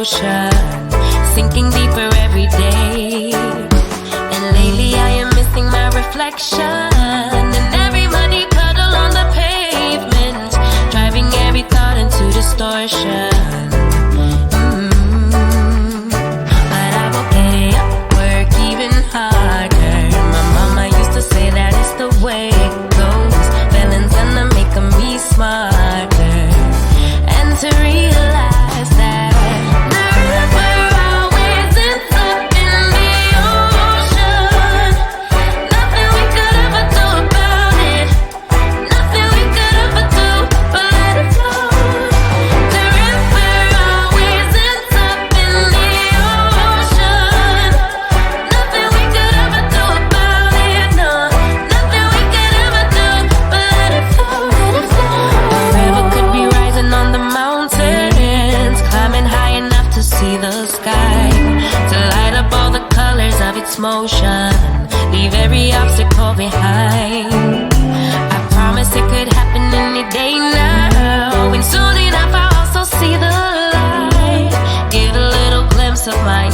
ocean, sinking deeper every day. And lately I am missing my reflection in every muddy puddle on the pavement, driving every thought into distortion. But I will get it up, work even harder. My mama used to say that it's the way it goes. Feelings gonna make me smarter, and to realize that the river always ends up in the ocean. Nothing we could ever do about it. Nothing we could ever do but let it flow. The river always ends up in the ocean. Nothing we could ever do about it. No, nothing we could ever do but let it flow. Let it flow. The river could be rising on the mountains, climbing high enough to see the sky, to light up all the colors of its motion, leave every obstacle behind. I promise it could happen any day now, and soon enough I'll also see the light, get a little glimpse of my